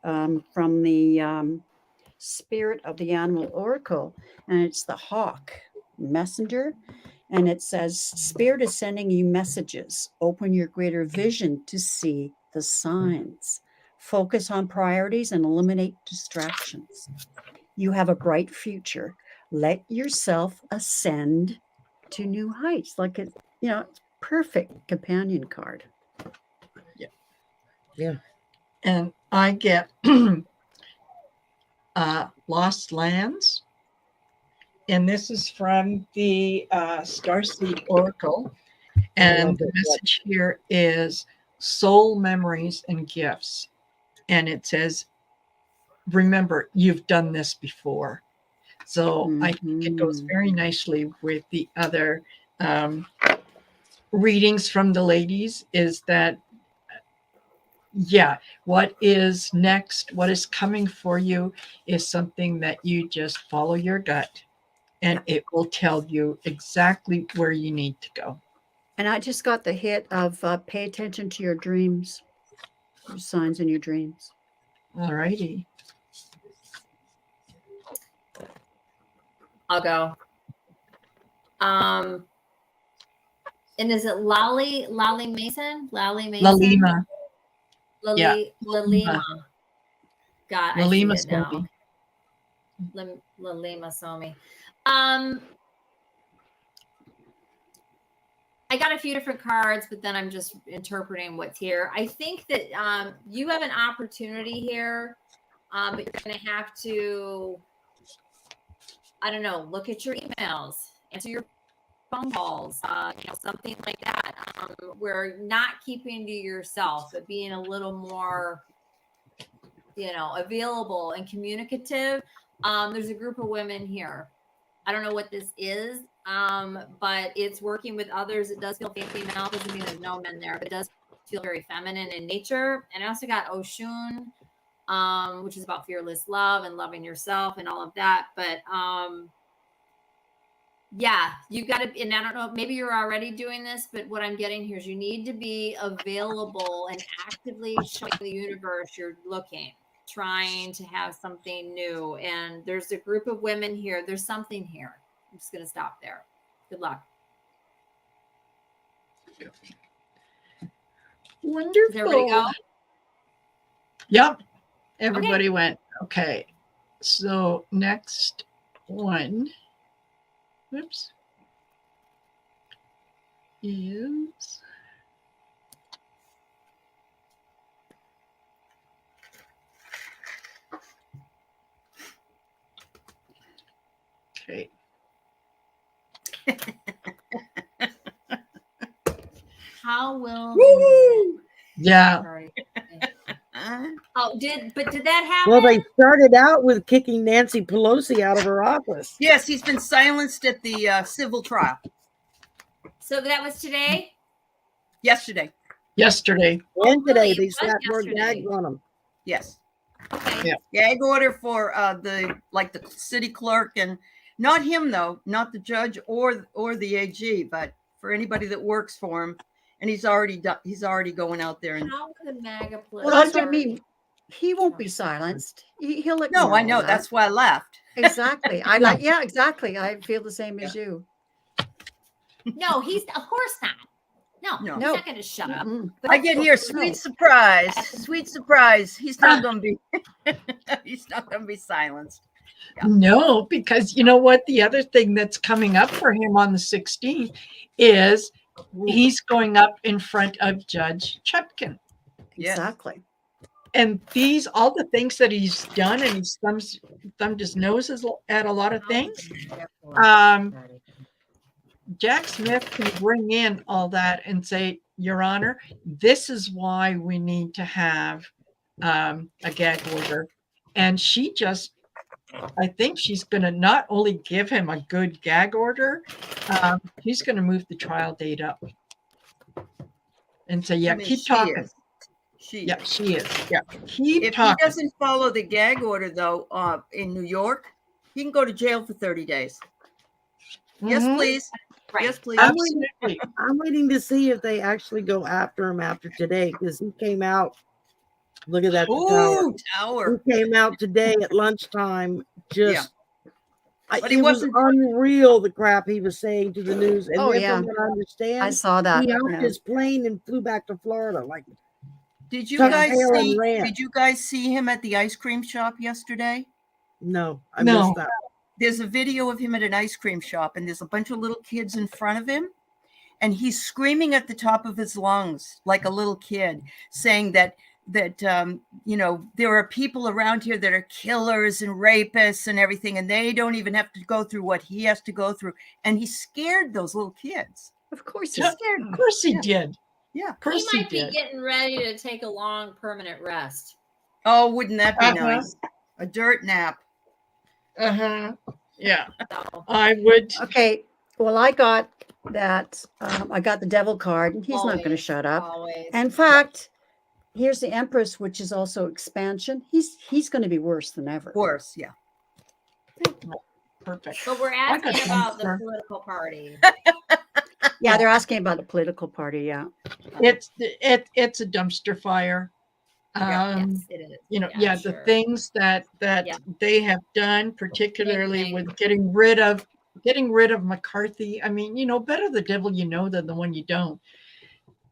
from the Spirit of the Animal Oracle, and it's the Hawk Messenger, and it says, Spirit is sending you messages. Open your greater vision to see the signs. Focus on priorities and eliminate distractions. You have a bright future. Let yourself ascend to new heights. Like it's perfect companion card. Yeah. And I get Lost Lands. And this is from the Starseed Oracle. And the message here is soul memories and gifts. And it says, remember, you've done this before. So I think it goes very nicely with the other readings from the ladies, is that, what is next, what is coming for you is something that you just follow your gut, and it will tell you exactly where you need to go. And I just got the hit of pay attention to your dreams, your signs in your dreams. All righty. I'll go. And is it Lally Mason? Lalima. Lalima. God, Lalima I see it now. Somi. Lalima Somi. I got a few different cards, but then I'm just interpreting what's here. I think that you have an opportunity here, but you're going to have to, I don't know, look at your emails, answer your phone calls, something like that, where not keeping to yourself, but being a little more, available and communicative. There's a group of women here. I don't know what this is, but it's working with others. It does feel female. Doesn't mean there's no men there, but it does feel very feminine in nature. And I also got Oshun, which is about fearless love and loving yourself and all of that. But you've got to, and I don't know, maybe you're already doing this, but what I'm getting here is you need to be available and actively showing the universe you're looking, trying to have something new. And there's a group of women here. There's something here. I'm just going to stop there. Good luck. Wonderful. Does everybody go? Yep. Everybody went. Okay. So next one. Whoops. Is okay. How will Yeah. Sorry. Oh, did that happen? Well, they started out with kicking Nancy Pelosi out of her office. Yes, he's been silenced at the civil trial So that was today? yesterday. yesterday. And today Really? they It was slapped more yesterday. gags on them. Yes. Okay. Yeah. Gag order for the city clerk, and not him though, not the judge or the AG, but for anybody that works for him. And he's already going out there and How could MAGA Well, that's what I mean. He won't be silenced. He'll ignore no, I all know that. that's why I laughed. Exactly. I No. like. Yeah, exactly. I feel the same as you. No, he's of course not. No, No. he's not going to shut up. Mm-mm. I get here, sweet surprise, sweet surprise. He's not going to be, he's not going to be silenced. Yeah. No, because you know what? The other thing that's coming up for him on the 16th is he's going up in front of Judge Chutkin. Yes. Exactly. And all the things that he's done, and he's thumbed his noses at a lot of things. Jack Smith can bring in all that and say, Your Honor, this is why we need to have a gag order. And I think she's going to not only give him a good gag order, she's going to move the trial date up and say, yeah, keep talking. She is. Yeah, keep if talking. he doesn't follow the gag order, though, in New York, he can go to jail for 30 days. Yes, please. Right. Yes, please. I'm waiting to see if they actually go after him after today, because he came out. Look at that tower. He came out today at lunchtime. But it was unreal, the crap he was saying to the news. And from what I understand, I saw that. He hopped his plane and flew back to Florida. Did you guys see him at the ice cream shop yesterday? No, I missed that. There's a video of him at an ice cream shop, and there's a bunch of little kids in front of him, and he's screaming at the top of his lungs like a little kid, saying that there are people around here that are killers and rapists and everything, and they don't even have to go through what he has to go through. And he scared those little kids. Of course he scared them. Of course he did. Yeah. He might be getting ready to take a long permanent rest. Oh, wouldn't that be nice? A dirt nap. Yeah. I would. Okay. Well, I got that. I got the devil card, and he's not going to shut up. Always. In fact, here's the Empress, which is also expansion. He's going to be worse than ever. Worse, yeah. Perfect. But we're asking about the political party. Yeah, they're asking about the political party. Yeah. It's a dumpster fire. Yes, it is. The things that they have done, particularly with getting rid of McCarthy. I mean, better the devil you know than the one you don't.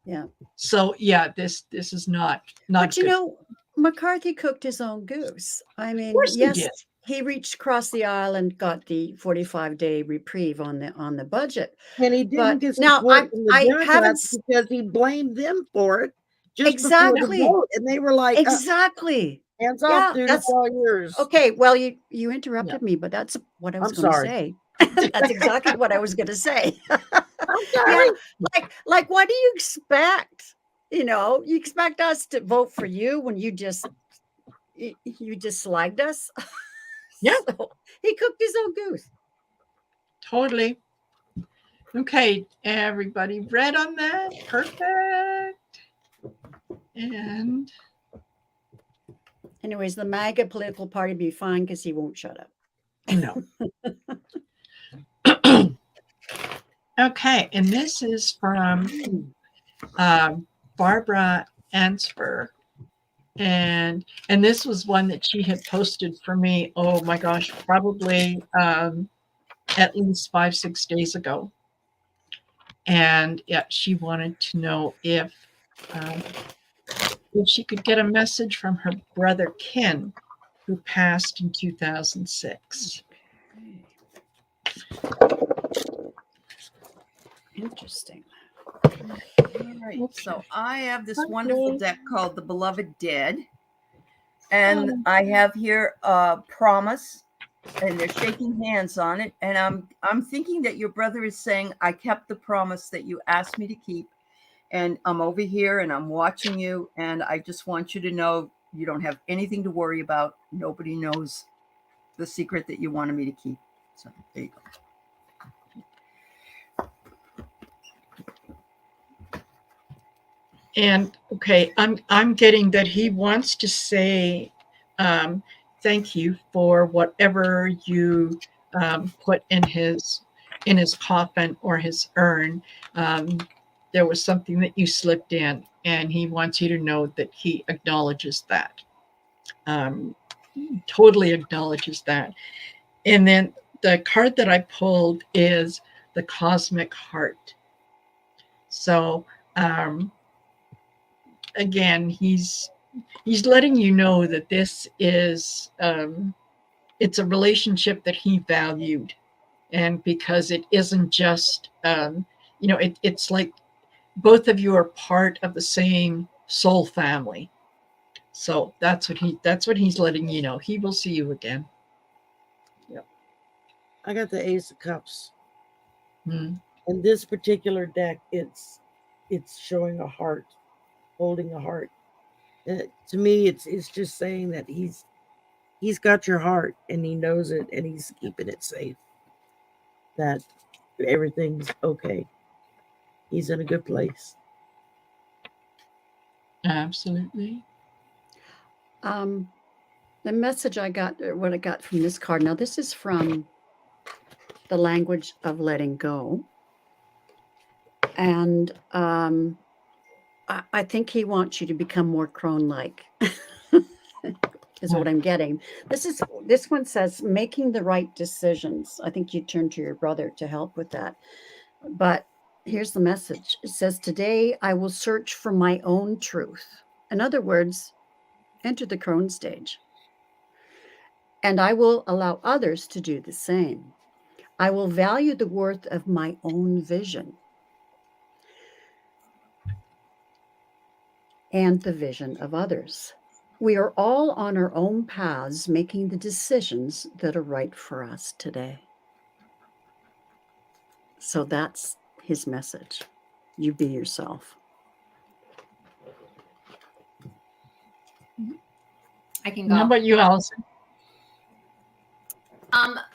Yeah. So this is not But good. McCarthy cooked his own goose. I mean, yes, he reached across the aisle and got the 45-day reprieve on the budget. And he didn't get now I haven't, because he blamed them for it. Just exactly. before the vote, and they were like, exactly. Hands off, dude. That's all yours. Okay, well, you interrupted me, but that's what I was going to say. That's exactly what I was going to say. I'm sorry. Like, what do you expect? You expect us to vote for you when you just slagged us? Yeah. So he cooked his own goose. Totally. Okay, everybody read on that? Perfect. And anyways, the MAGA political party be fine because he won't shut up. No. Okay, and this is from Barbara Ansfer. And this was one that she had posted for me, oh my gosh, probably at least 5-6 days ago. And she wanted to know if she could get a message from her brother Ken, who passed in 2006. Interesting. All right. So I have this wonderful deck called The Beloved Dead. And I have here a promise, and they're shaking hands on it. And I'm thinking that your brother is saying, I kept the promise that you asked me to keep. And I'm over here and I'm watching you. And I just want you to know you don't have anything to worry about. Nobody knows the secret that you wanted me to keep. So there you go. And okay, I'm getting that he wants to say thank you for whatever you put in his coffin or his urn. There was something that you slipped in, and he wants you to know that he acknowledges that. Um, totally acknowledges that. And then the card that I pulled is the Cosmic Heart. So again, he's letting you know that this is it's a relationship that he valued, and because it isn't just it's like both of you are part of the same soul family. So that's what he's letting you know. He will see you again. Yep. I got the Ace of Cups. Mm. In this particular deck, it's showing a heart, holding a heart. To me, it's just saying that he's got your heart and he knows it and he's keeping it safe. That everything's okay. He's in a good place. Absolutely. The message I got, or what I got from this card. Now, this is from the language of letting go, and I think he wants you to become more crone-like. Is what I'm getting. This one says making the right decisions. I think you turn to your brother to help with that. But here's the message. It says, today I will search for my own truth. In other words, enter the crone stage. And I will allow others to do the same. I will value the worth of my own vision and the vision of others. We are all on our own paths, making the decisions that are right for us today. So that's his message. You be yourself. I can go. How about you, Allyson?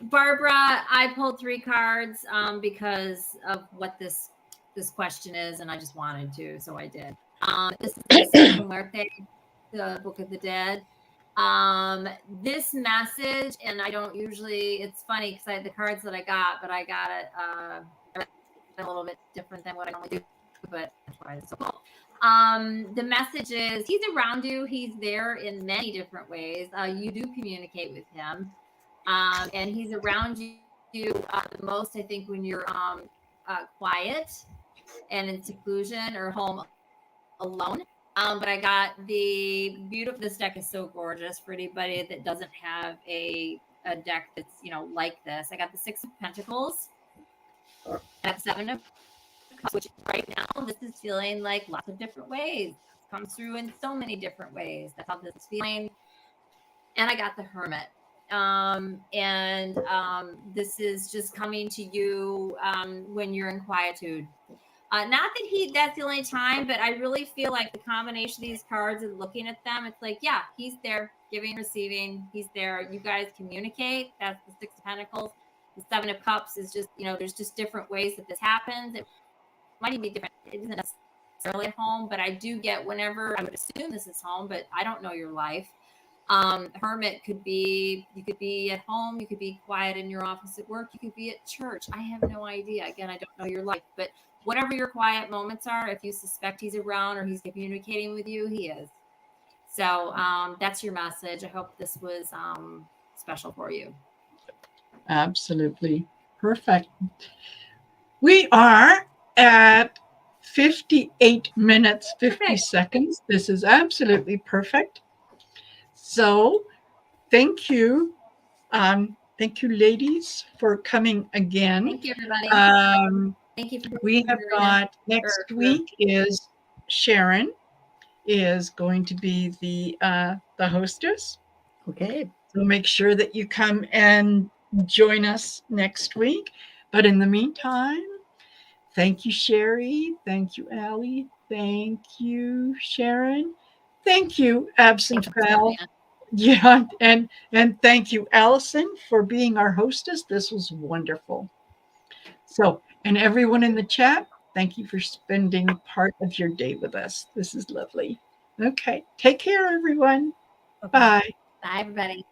Barbara, I pulled 3 cards because of what this question is, and I just wanted to, so I did. This is the Muerte, the Book of the Dead. This message, and I don't usually, it's funny because I had the cards that I got, but I got it a little bit different than what I normally do, but that's why it's so cool. The message is he's around you. He's there in many different ways. You do communicate with him. And he's around you the most, I think, when you're quiet and in seclusion or home alone. But I got the beautiful, this deck is so gorgeous for anybody that doesn't have a deck that's, like this. I got the 6 of Pentacles. I got the 7 of Cups, which right now, this is feeling like lots of different ways. It comes through in so many different ways. That's how this is feeling. And I got the Hermit. This is just coming to you when you're in quietude. Not that that's the only time, but I really feel like the combination of these cards and looking at them, it's like, yeah, he's there, giving, receiving. He's there. You guys communicate. That's the 6 of Pentacles. The 7 of Cups is just, there's just different ways that this happens. It might even be different. It isn't necessarily at home, but I do get whenever, I would assume this is home, but I don't know your life. Hermit could be, you could be at home, you could be quiet in your office at work, you could be at church. I have no idea. Again, I don't know your life, but whatever your quiet moments are, if you suspect he's around or he's communicating with you, he is. So that's your message. I hope this was special for you. Absolutely. Perfect. We are at 58 minutes, 50 seconds. This is absolutely perfect. So thank you. Thank you, ladies, for coming again. Thank you, everybody. Thank you. We have got next week is Sharon is going to be the hostess. Okay. So make sure that you come and join us next week. But in the meantime, thank you, Sherry. Thank you, Aley. Thank you, Sharon. Thank you, Absent Val. Yeah, and thank you, Allyson, for being our hostess. This was wonderful. So, and everyone in the chat, Thank you for spending part of your day with us. This is lovely. Okay. Take care, everyone. Okay. Bye. Bye, everybody.